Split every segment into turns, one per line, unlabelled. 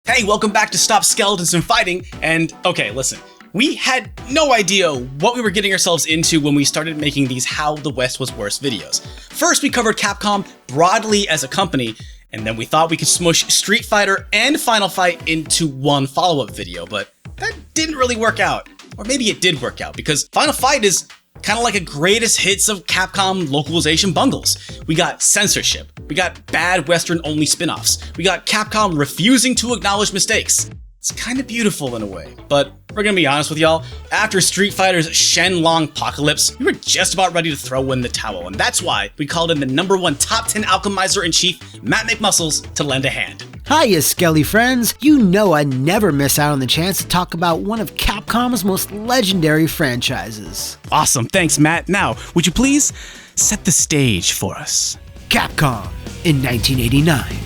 Hey, welcome back to Stop Skeletons from Fighting, and okay, listen. We had no idea what we were getting ourselves into when we started making these How the West Was Worse videos. First, we covered Capcom broadly as a company, and then we thought we could smush Street Fighter and Final Fight into one follow-up video, but that didn't really work out. Or maybe it did work out, because Final Fight is kind of like a greatest hits of Capcom localization bungles. We got censorship, we got bad Western-only spin-offs, we got Capcom refusing to acknowledge mistakes. It's kind of beautiful in a way, but we're gonna be honest with y'all, after Street Fighter's Shenlong Apocalypse, we were just about ready to throw in the towel, and that's why we called in the #1 top 10 alchemizer-in-chief, Matt McMuscles, to lend a hand.
Hiya, Skelly friends! You know I never miss out on the chance to talk about one of Capcom's most legendary franchises.
Awesome, thanks Matt. Now, would you please set the stage for us?
Capcom, in 1989.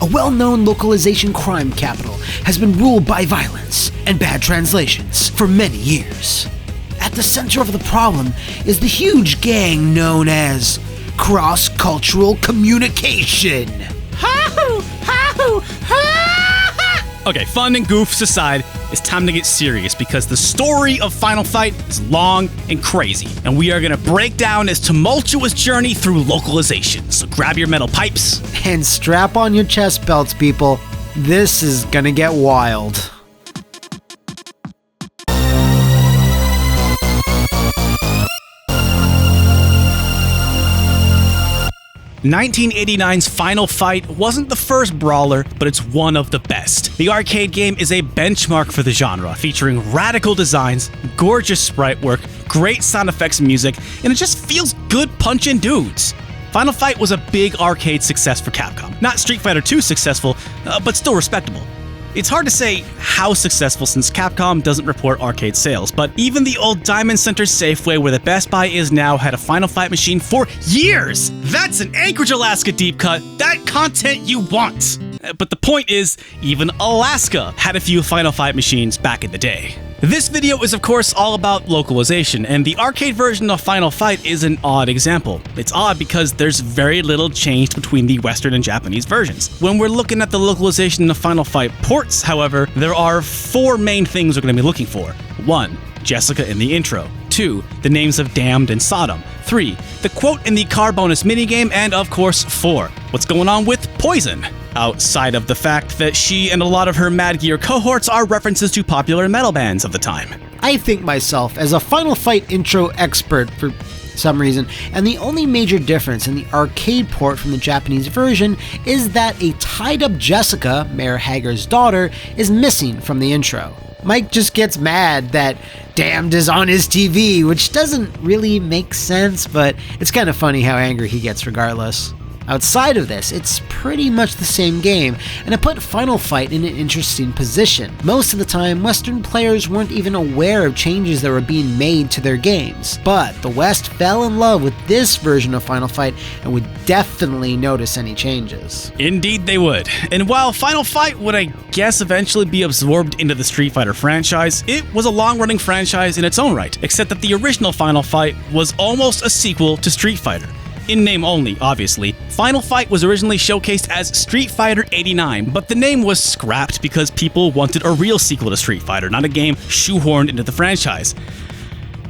A well-known localization crime capital has been ruled by violence and bad translations for many years. At the center of the problem is the huge gang known as cross-cultural communication.
Okay, fun and goofs aside, it's time to get serious because the story of Final Fight is long and crazy, and we are gonna break down its tumultuous journey through localization. So grab your metal pipes
and strap on your chest belts, people. This is gonna get wild.
1989's Final Fight wasn't the first brawler, but it's one of the best. The arcade game is a benchmark for the genre, featuring radical designs, gorgeous sprite work, great sound effects and music, and it just feels good punching dudes. Final Fight was a big arcade success for Capcom. Not Street Fighter 2 successful, but still respectable. It's hard to say how successful since Capcom doesn't report arcade sales, but even the old Diamond Center Safeway where the Best Buy is now had a Final Fight machine for years! That's an Anchorage, Alaska deep cut, that content you want! But the point is, even Alaska had a few Final Fight machines back in the day. This video is of course all about localization, and the arcade version of Final Fight is an odd example. It's odd because there's very little change between the Western and Japanese versions. When we're looking at the localization of Final Fight ports, however, there are 4 main things we're going to be looking for. 1. Jessica in the intro. 2. The names of Damned and Sodom. 3. The quote in the car bonus minigame, and of course 4. What's going on with Poison? Outside of the fact that she and a lot of her Mad Gear cohorts are references to popular metal bands of the time.
I think myself as a Final Fight intro expert for some reason, and the only major difference in the arcade port from the Japanese version is that a tied-up Jessica, Mayor Hager's daughter, is missing from the intro. Mike just gets mad that Damned is on his TV, which doesn't really make sense, but it's kind of funny how angry he gets regardless. Outside of this, it's pretty much the same game, and it put Final Fight in an interesting position. Most of the time, Western players weren't even aware of changes that were being made to their games, but the West fell in love with this version of Final Fight and would definitely notice any changes.
Indeed they would. And while Final Fight would, I guess, eventually be absorbed into the Street Fighter franchise, it was a long-running franchise in its own right, except that the original Final Fight was almost a sequel to Street Fighter. In name only, obviously. Final Fight was originally showcased as Street Fighter 89, but the name was scrapped because people wanted a real sequel to Street Fighter, not a game shoehorned into the franchise.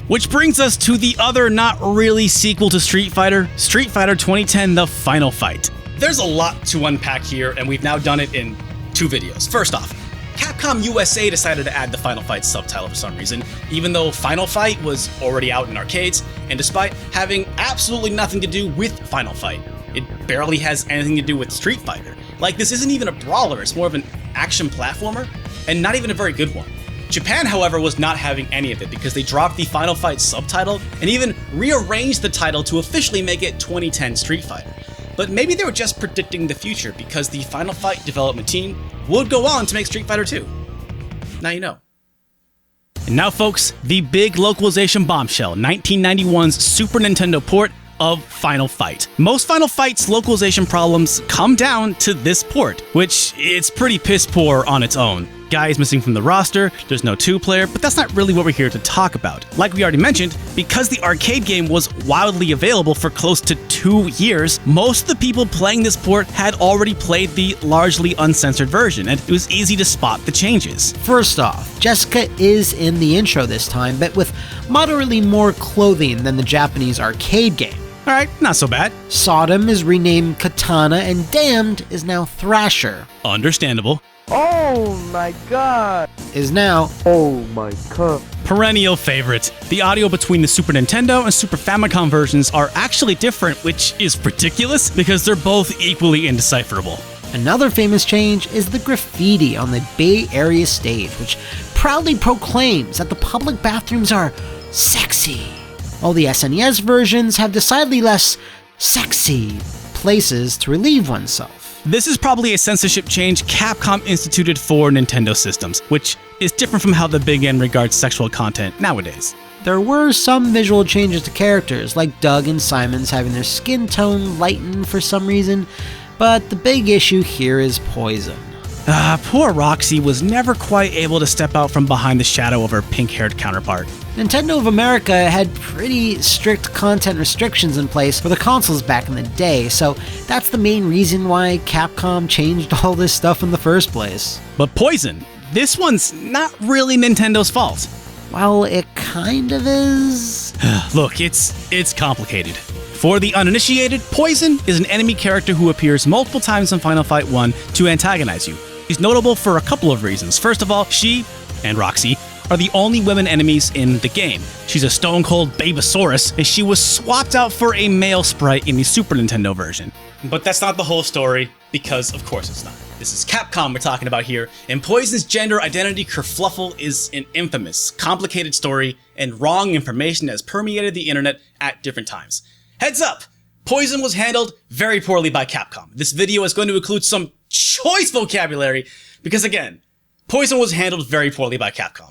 Which brings us to the other not really sequel to Street Fighter 2010 The Final Fight. There's a lot to unpack here, and we've now done it in 2 videos. First off, Capcom USA decided to add the Final Fight subtitle for some reason, even though Final Fight was already out in arcades, and despite having absolutely nothing to do with Final Fight. It barely has anything to do with Street Fighter. Like, this isn't even a brawler, it's more of an action platformer, and not even a very good one. Japan, however, was not having any of it because they dropped the Final Fight subtitle and even rearranged the title to officially make it 2010 Street Fighter. But maybe they were just predicting the future because the Final Fight development team would go on to make Street Fighter 2. Now you know. And now folks, the big localization bombshell, 1991's Super Nintendo port of Final Fight. Most Final Fight's localization problems come down to this port, which it's pretty piss poor on its own. guy is missing from the roster, there's no 2-player, but that's not really what we're here to talk about. Like we already mentioned, because the arcade game was wildly available for close to 2 years, most of the people playing this port had already played the largely uncensored version, and it was easy to spot the changes.
First off, Jessica is in the intro this time, but with moderately more clothing than the Japanese arcade game.
Alright, not so bad.
Sodom is renamed Katana, and Damned is now Thrasher.
Understandable.
Oh my god!
Is now
Oh my god.
Perennial favorite. The audio between the Super Nintendo and Super Famicom versions are actually different, which is ridiculous because they're both equally indecipherable.
Another famous change is the graffiti on the Bay Area stage, which proudly proclaims that the public bathrooms are sexy. All the SNES versions have decidedly less sexy places to relieve oneself.
This is probably a censorship change Capcom instituted for Nintendo systems, which is different from how the Big N regards sexual content nowadays.
There were some visual changes to characters, like Doug and Simon's having their skin tone lightened for some reason, but the big issue here is Poison.
Poor Roxy was never quite able to step out from behind the shadow of her pink-haired counterpart.
Nintendo of America had pretty strict content restrictions in place for the consoles back in the day, so that's the main reason why Capcom changed all this stuff in the first place.
But Poison, this one's not really Nintendo's fault.
Well, it kind of is.
Look, it's complicated. For the uninitiated, Poison is an enemy character who appears multiple times in Final Fight 1 to antagonize you. She's notable for a couple of reasons. First of all, she, and Roxy, are the only women enemies in the game. She's a stone-cold Babosaurus, and she was swapped out for a male sprite in the Super Nintendo version. But that's not the whole story, because of course it's not. This is Capcom we're talking about here, and Poison's gender identity kerfluffle is an infamous, complicated story, and wrong information has permeated the internet at different times. Heads up! Poison was handled very poorly by Capcom. This video is going to include some choice vocabulary, because again, Poison was handled very poorly by Capcom.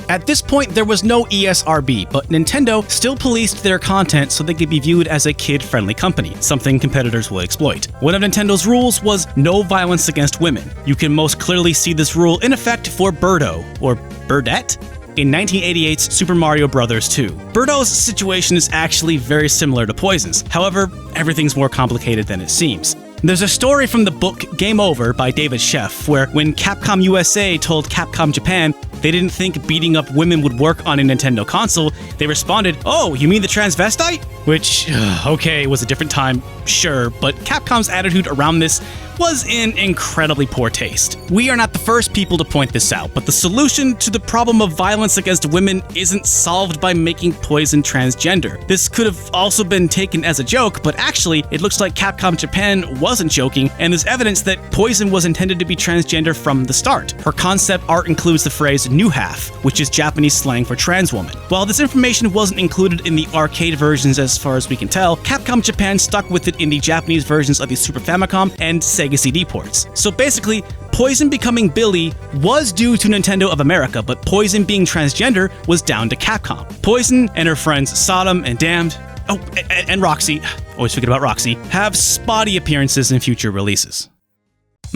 At this point, there was no ESRB, but Nintendo still policed their content so they could be viewed as a kid-friendly company, something competitors will exploit. One of Nintendo's rules was no violence against women. You can most clearly see this rule in effect for Birdo, or Birdette, in 1988's Super Mario Bros. 2. Birdo's situation is actually very similar to Poison's, however, everything's more complicated than it seems. There's a story from the book Game Over by David Sheff, where when Capcom USA told Capcom Japan they didn't think beating up women would work on a Nintendo console, they responded, "Oh, you mean the transvestite?" Which, okay, was a different time, sure, but Capcom's attitude around this was in incredibly poor taste. We are not the first people to point this out, but the solution to the problem of violence against women isn't solved by making Poison transgender. This could have also been taken as a joke, but actually, it looks like Capcom Japan wasn't joking, and there's evidence that Poison was intended to be transgender from the start. Her concept art includes the phrase "new half," which is Japanese slang for trans woman. While this information wasn't included in the arcade versions as far as we can tell, Capcom Japan stuck with it in the Japanese versions of the Super Famicom and Sega CD ports. So basically, Poison becoming Billy was due to Nintendo of America, but Poison being transgender was down to Capcom. Poison and her friends Sodom and Damned, oh, and Roxy, always forget about Roxy, have spotty appearances in future releases.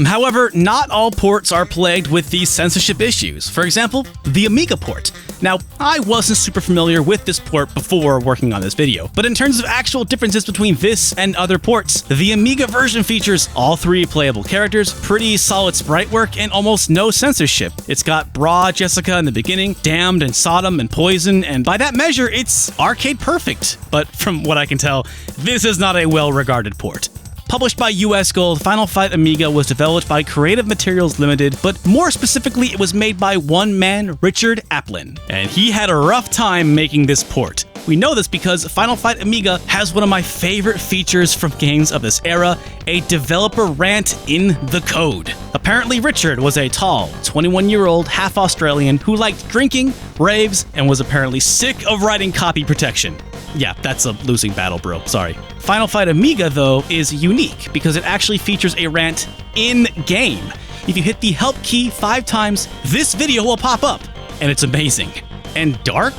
However, not all ports are plagued with these censorship issues. For example, the Amiga port. Now, I wasn't super familiar with this port before working on this video, but in terms of actual differences between this and other ports, the Amiga version features all 3 playable characters, pretty solid sprite work, and almost no censorship. It's got Bra Jessica in the beginning, Damned and Sodom and Poison, and by that measure, it's arcade perfect. But from what I can tell, this is not a well-regarded port. Published by US Gold, Final Fight Amiga was developed by Creative Materials Limited, but more specifically, it was made by one man, Richard Applin, and he had a rough time making this port. We know this because Final Fight Amiga has one of my favorite features from games of this era, a developer rant in the code. Apparently Richard was a tall, 21-year-old half-Australian who liked drinking, raves, and was apparently sick of writing copy protection. Yeah, that's a losing battle, bro. Sorry. Final Fight Amiga, though, is unique because it actually features a rant in-game. If you hit the help key 5 times, this video will pop up, and it's amazing. And dark?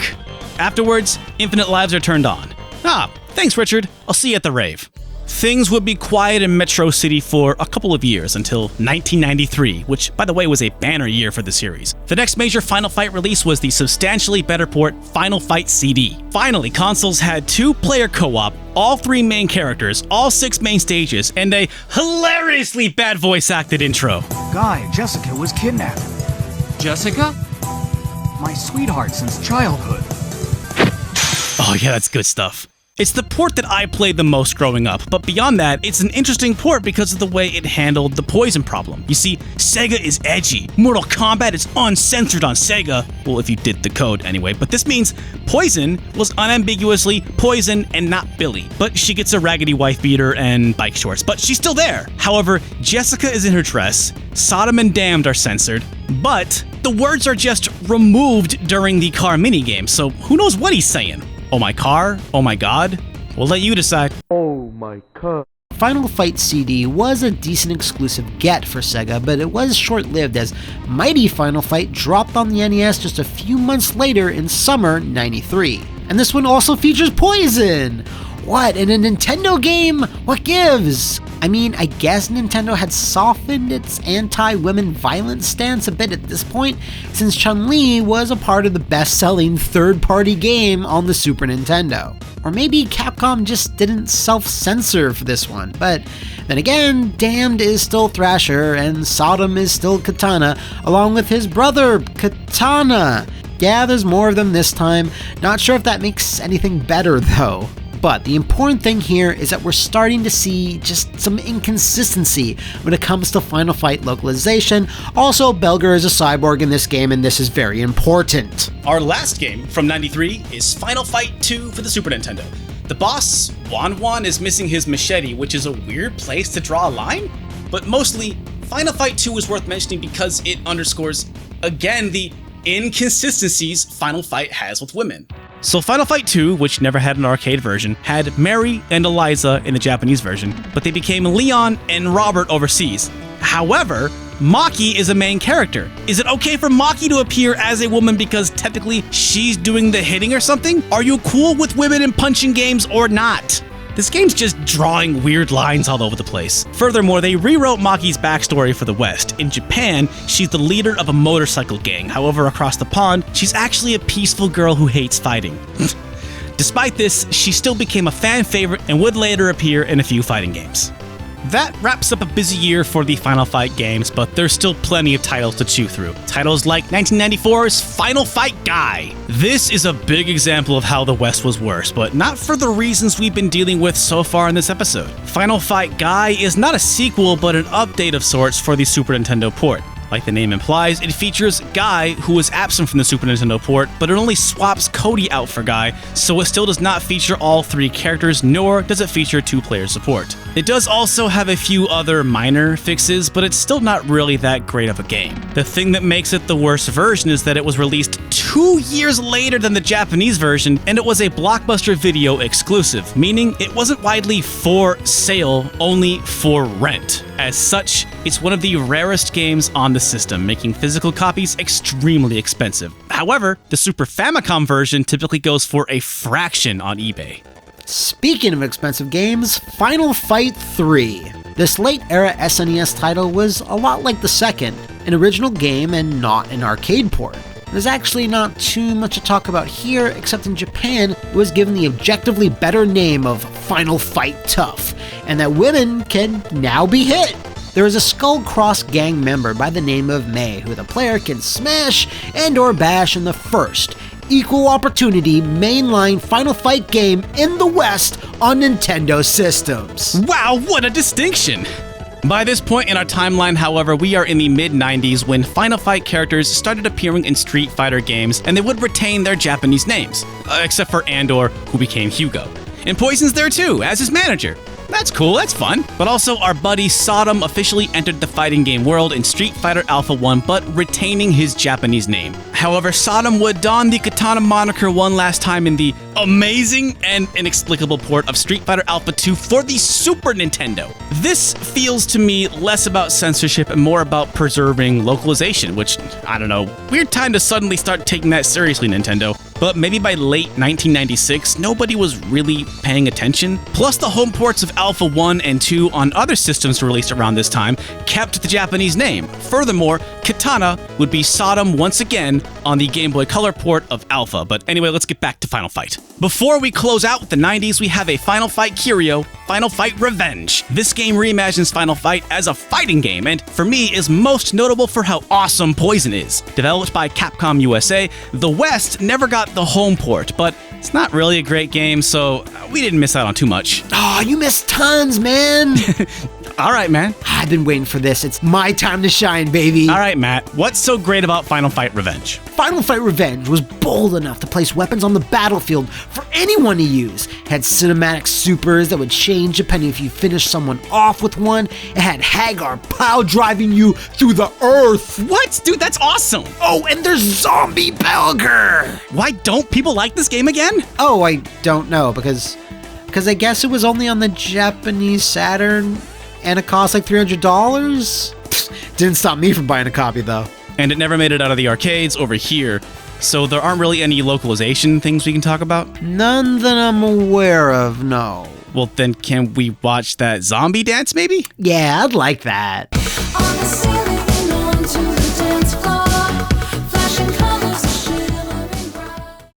Afterwards, infinite lives are turned on. Ah, thanks, Richard. I'll see you at the rave. Things would be quiet in Metro City for a couple of years until 1993, which, by the way, was a banner year for the series. The next major Final Fight release was the substantially better port Final Fight CD. Finally, consoles had 2-player co-op, all 3 main characters, all 6 main stages, and a hilariously bad voice-acted intro.
Guy, Jessica was kidnapped.
Jessica?
My sweetheart since childhood.
Oh yeah, that's good stuff. It's the port that I played the most growing up, but beyond that, it's an interesting port because of the way it handled the poison problem. You see, Sega is edgy. Mortal Kombat is uncensored on Sega. Well, if you did the code anyway, but this means Poison was unambiguously Poison and not Billy. But she gets a raggedy wife beater and bike shorts, but she's still there. However, Jessica is in her dress, Sodom and Damned are censored, but the words are just removed during the car minigame, so who knows what he's saying? Oh my car? Oh my god? We'll let you decide.
Oh my god.
Final Fight CD was a decent exclusive get for Sega, but it was short-lived as Mighty Final Fight dropped on the NES just a few months later in summer '93. And this one also features Poison! What, in a Nintendo game? What gives? I mean, I guess Nintendo had softened its anti-women violence stance a bit at this point, since Chun-Li was a part of the best-selling third-party game on the Super Nintendo. Or maybe Capcom just didn't self-censor for this one, but then again, Damned is still Thrasher, and Sodom is still Katana, along with his brother, Katana. Yeah, there's more of them this time. Not sure if that makes anything better, though. But the important thing here is that we're starting to see just some inconsistency when it comes to Final Fight localization. Also, Belger is a cyborg in this game, and this is very important.
Our last game from '93 is Final Fight 2 for the Super Nintendo. The boss, Wan, is missing his machete, which is a weird place to draw a line, but mostly, Final Fight 2 is worth mentioning because it underscores, again, the inconsistencies Final Fight has with women. So Final Fight 2, which never had an arcade version, had Mary and Eliza in the Japanese version, but they became Leon and Robert overseas. However, Maki is a main character. Is it okay for Maki to appear as a woman because technically she's doing the hitting or something? Are you cool with women in punching games or not? This game's just drawing weird lines all over the place. Furthermore, they rewrote Maki's backstory for the West. In Japan, she's the leader of a motorcycle gang. However, across the pond, she's actually a peaceful girl who hates fighting. Despite this, she still became a fan favorite and would later appear in a few fighting games. That wraps up a busy year for the Final Fight games, but there's still plenty of titles to chew through. Titles like 1994's Final Fight Guy. This is a big example of how the West was worse, but not for the reasons we've been dealing with so far in this episode. Final Fight Guy is not a sequel, but an update of sorts for the Super Nintendo port. Like the name implies, it features Guy, who was absent from the Super Nintendo port, but it only swaps Cody out for Guy, so it still does not feature all 3 characters, nor does it feature 2-player support. It does also have a few other minor fixes, but it's still not really that great of a game. The thing that makes it the worst version is that it was released 2 years later than the Japanese version, and it was a Blockbuster Video exclusive, meaning it wasn't widely for sale, only for rent. As such, it's one of the rarest games on the system, making physical copies extremely expensive. However, the Super Famicom version typically goes for a fraction on eBay.
Speaking of expensive games, Final Fight 3. This late-era SNES title was a lot like the second, an original game and not an arcade port. There's actually not too much to talk about here, except in Japan, it was given the objectively better name of Final Fight Tough, and that women can now be hit. There is a Skull Cross gang member by the name of Mei, who the player can smash and or bash in the first equal opportunity mainline Final Fight game in the West on Nintendo systems.
Wow, what a distinction! By this point in our timeline, however, we are in the mid-90s when Final Fight characters started appearing in Street Fighter games, and they would retain their Japanese names, except for Andor, who became Hugo. And Poison's there too, as his manager. That's cool, that's fun. But also, our buddy Sodom officially entered the fighting game world in Street Fighter Alpha 1, but retaining his Japanese name. However, Sodom would don the Katana moniker one last time in the amazing and inexplicable port of Street Fighter Alpha 2 for the Super Nintendo. This feels to me less about censorship and more about preserving localization, which, I don't know, weird time to suddenly start taking that seriously, Nintendo. but maybe by late 1996, nobody was really paying attention. Plus, the home ports of Alpha 1 and 2 on other systems released around this time kept the Japanese name. Furthermore, Katana would be Sodom once again on the Game Boy Color port of Alpha. But anyway, let's get back to Final Fight. Before we close out with the 90s, we have a Final Fight Curio, Final Fight Revenge. This game reimagines Final Fight as a fighting game, and for me is most notable for how awesome Poison is. Developed by Capcom USA, the West never got the home port, but it's not really a great game, so we didn't miss out on too much.
Oh, you missed tons, man.
All right, man.
I've been waiting for this. It's my time to shine, baby.
All right, Matt. What's so great about Final Fight Revenge?
Final Fight Revenge was bold enough to place weapons on the battlefield for anyone to use. It had cinematic supers that would change depending if you finished someone off with one. It had Hagar pile driving you through the earth.
What? Dude, that's awesome.
Oh, and there's Zombie Belger.
Why don't people like this game again?
Oh, I don't know, because I guess it was only on the Japanese Saturn and it cost like $300. Didn't stop me from buying a copy though.
And it never made it out of the arcades over here, so there aren't really any localization things we can talk about?
None that I'm aware of, no.
Well, then can we watch that zombie dance maybe?
Yeah, I'd like that.
On the ceiling, onto the dance floor, flashing colors are shimmering bright.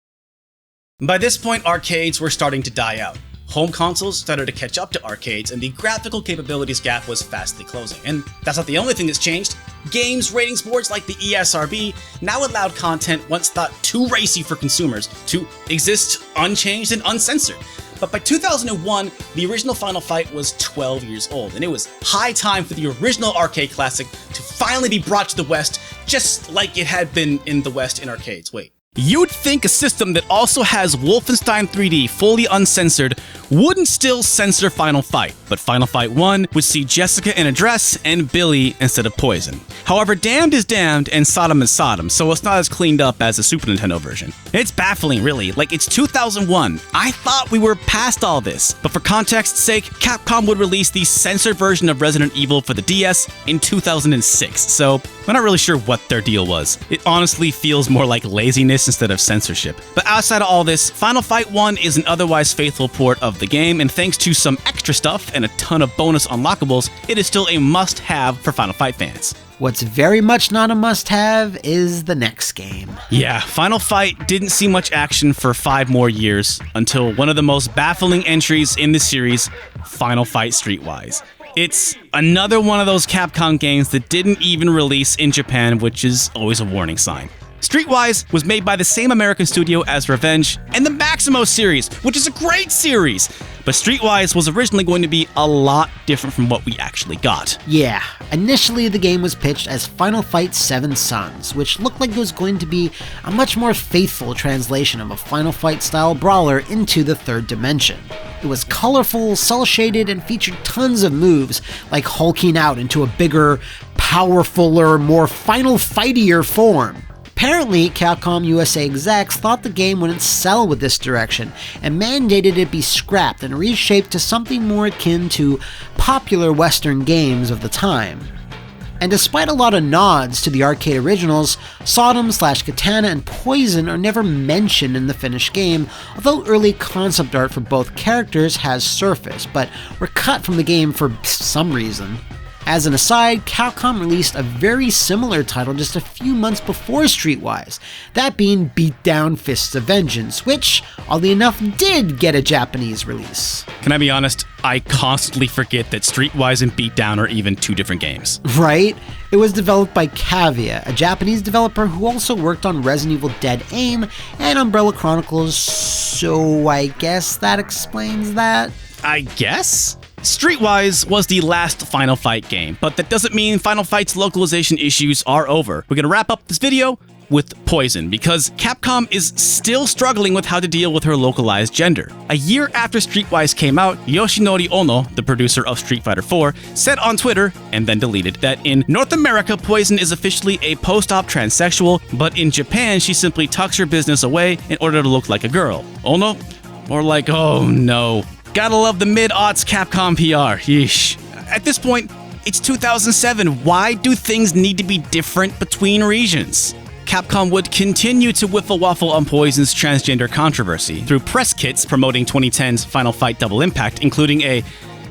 By this point, arcades were starting to die out. Home consoles started to catch up to arcades, and the graphical capabilities gap was fastly closing. And that's not the only thing that's changed. Games ratings boards like the ESRB now allowed content once thought too racy for consumers to exist unchanged and uncensored. But by 2001, the original Final Fight was 12 years old, and it was high time for the original arcade classic to finally be brought to the West, just like it had been in the West in arcades. Wait. You'd think a system that also has Wolfenstein 3D fully uncensored wouldn't still censor Final Fight, but Final Fight 1 would see Jessica in a dress and Billy instead of Poison. However, damned is damned and Sodom is Sodom, so it's not as cleaned up as the Super Nintendo version. It's baffling, really. Like, it's 2001. I thought we were past all this, but for context's sake, Capcom would release the censored version of Resident Evil for the DS in 2006, so we're not really sure what their deal was. It honestly feels more like laziness instead of censorship. But outside of all this, Final Fight 1 is an otherwise faithful port of the game, and thanks to some extra stuff and a ton of bonus unlockables, it is still a must-have for Final Fight fans.
What's very much not a must-have is the next game.
Yeah, Final Fight didn't see much action for 5 more years until one of the most baffling entries in the series, Final Fight Streetwise. It's another one of those Capcom games that didn't even release in Japan, which is always a warning sign. Streetwise was made by the same American studio as Revenge and the Maximo series, which is a great series. But Streetwise was originally going to be a lot different from what we actually got.
Yeah, initially the game was pitched as Final Fight 7 Sons, which looked like it was going to be a much more faithful translation of a Final Fight style brawler into the third dimension. It was colorful, cel-shaded, and featured tons of moves, like hulking out into a bigger, powerfuler, more Final Fightier form. Apparently, Capcom USA execs thought the game wouldn't sell with this direction, and mandated it be scrapped and reshaped to something more akin to popular Western games of the time. And despite a lot of nods to the arcade originals, Sodom/Katana and Poison are never mentioned in the finished game, although early concept art for both characters has surfaced, but were cut from the game for some reason. As an aside, Capcom released a very similar title just a few months before Streetwise, that being Beatdown Fists of Vengeance, which, oddly enough, did get a Japanese release.
Can I be honest? I constantly forget that Streetwise and Beatdown are even 2 different games.
Right? It was developed by Cavia, a Japanese developer who also worked on Resident Evil Dead Aim and Umbrella Chronicles, so I guess that explains that?
I guess? Streetwise was the last Final Fight game, but that doesn't mean Final Fight's localization issues are over. We're gonna wrap up this video with Poison, because Capcom is still struggling with how to deal with her localized gender. A year after Streetwise came out, Yoshinori Ono, the producer of Street Fighter 4, said on Twitter, and then deleted, that in North America, Poison is officially a post-op transsexual, but in Japan, she simply tucks her business away in order to look like a girl. Ono? Or like, oh no. Gotta love the mid-aughts Capcom PR, yeesh. At this point, it's 2007, why do things need to be different between regions? Capcom would continue to wiffle-waffle on Poison's transgender controversy through press kits promoting 2010's Final Fight Double Impact, including a,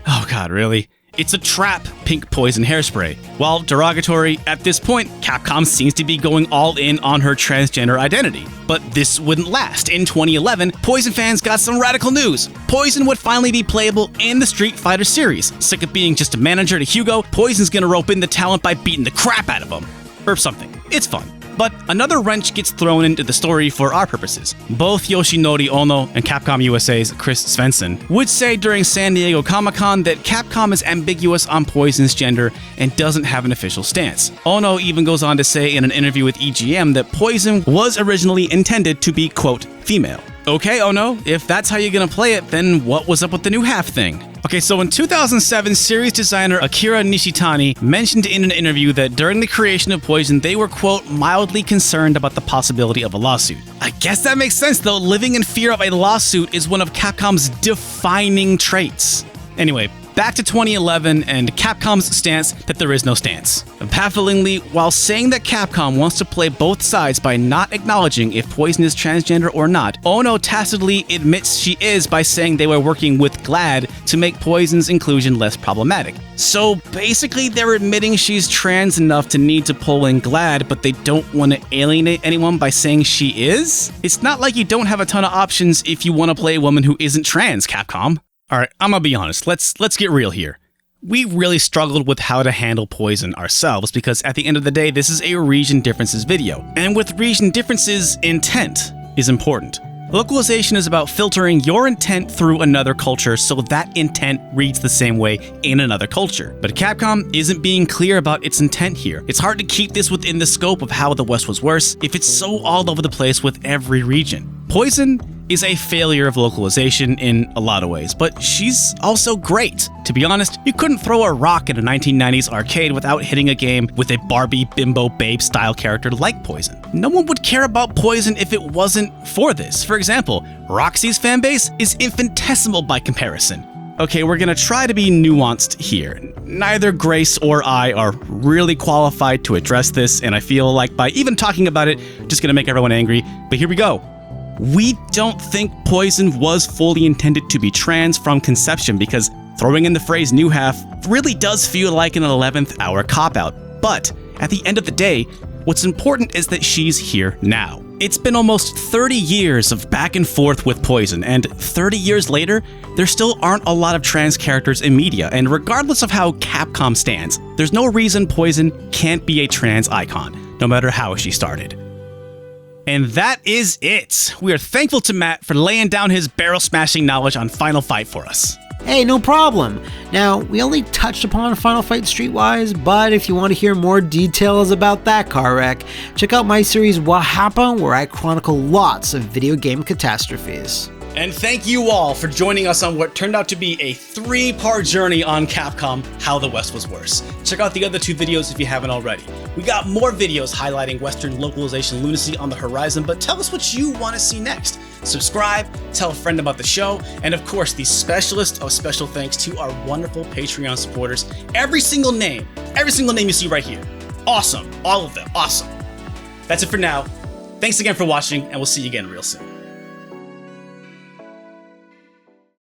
oh god, really? It's a trap pink Poison hairspray. While derogatory, at this point, Capcom seems to be going all in on her transgender identity. But this wouldn't last. In 2011, Poison fans got some radical news. Poison would finally be playable in the Street Fighter series. Sick of being just a manager to Hugo, Poison's gonna rope in the talent by beating the crap out of him. Or something. It's fun. But another wrench gets thrown into the story for our purposes. Both Yoshinori Ono and Capcom USA's Chris Svensson would say during San Diego Comic-Con that Capcom is ambiguous on Poison's gender and doesn't have an official stance. Ono even goes on to say in an interview with EGM that Poison was originally intended to be, quote, female. Okay, Ono, if that's how you're gonna play it, then what was up with the new half thing? Okay, so in 2007, series designer Akira Nishitani mentioned in an interview that during the creation of Poison, they were, quote, mildly concerned about the possibility of a lawsuit. I guess that makes sense, though. Living in fear of a lawsuit is one of Capcom's defining traits. Anyway, back to 2011 and Capcom's stance that there is no stance. Bafflingly, while saying that Capcom wants to play both sides by not acknowledging if Poison is transgender or not, Ono tacitly admits she is by saying they were working with GLAAD to make Poison's inclusion less problematic. So basically, they're admitting she's trans enough to need to pull in GLAAD, but they don't want to alienate anyone by saying she is? It's not like you don't have a ton of options if you want to play a woman who isn't trans, Capcom. Alright, I'm gonna be honest, let's get real here. We really struggled with how to handle Poison ourselves because at the end of the day, this is a region differences video. And with region differences, intent is important. Localization is about filtering your intent through another culture so that intent reads the same way in another culture. But Capcom isn't being clear about its intent here. It's hard to keep this within the scope of how the West was worse if it's so all over the place with every region. Poison is a failure of localization in a lot of ways, but she's also great. To be honest, you couldn't throw a rock in a 1990s arcade without hitting a game with a Barbie bimbo babe style character like Poison. No one would care about Poison if it wasn't for this. For example, Roxy's fanbase is infinitesimal by comparison. Okay, we're gonna try to be nuanced here. Neither Grace or I are really qualified to address this, and I feel like by even talking about it, just gonna make everyone angry, but here we go. We don't think Poison was fully intended to be trans from conception because throwing in the phrase new half really does feel like an 11th hour cop-out. But at the end of the day, what's important is that she's here now. It's been almost 30 years of back and forth with Poison, and 30 years later, there still aren't a lot of trans characters in media, and regardless of how Capcom stands, there's no reason Poison can't be a trans icon, no matter how she started. And that is it. We are thankful to Matt for laying down his barrel-smashing knowledge on Final Fight for us.
Hey, no problem. Now, we only touched upon Final Fight Streetwise, but if you want to hear more details about that car wreck, check out my series What Happened, where I chronicle lots of video game catastrophes.
And thank you all for joining us on what turned out to be a 3-part journey on Capcom, How the West Was Worse. Check out the other 2 videos if you haven't already. We got more videos highlighting Western localization lunacy on the horizon, but tell us what you want to see next. Subscribe, tell a friend about the show, and of course, the specialist of special thanks to our wonderful Patreon supporters. Every single name you see right here. Awesome. All of them. Awesome. That's it for now. Thanks again for watching, and we'll see you again real soon.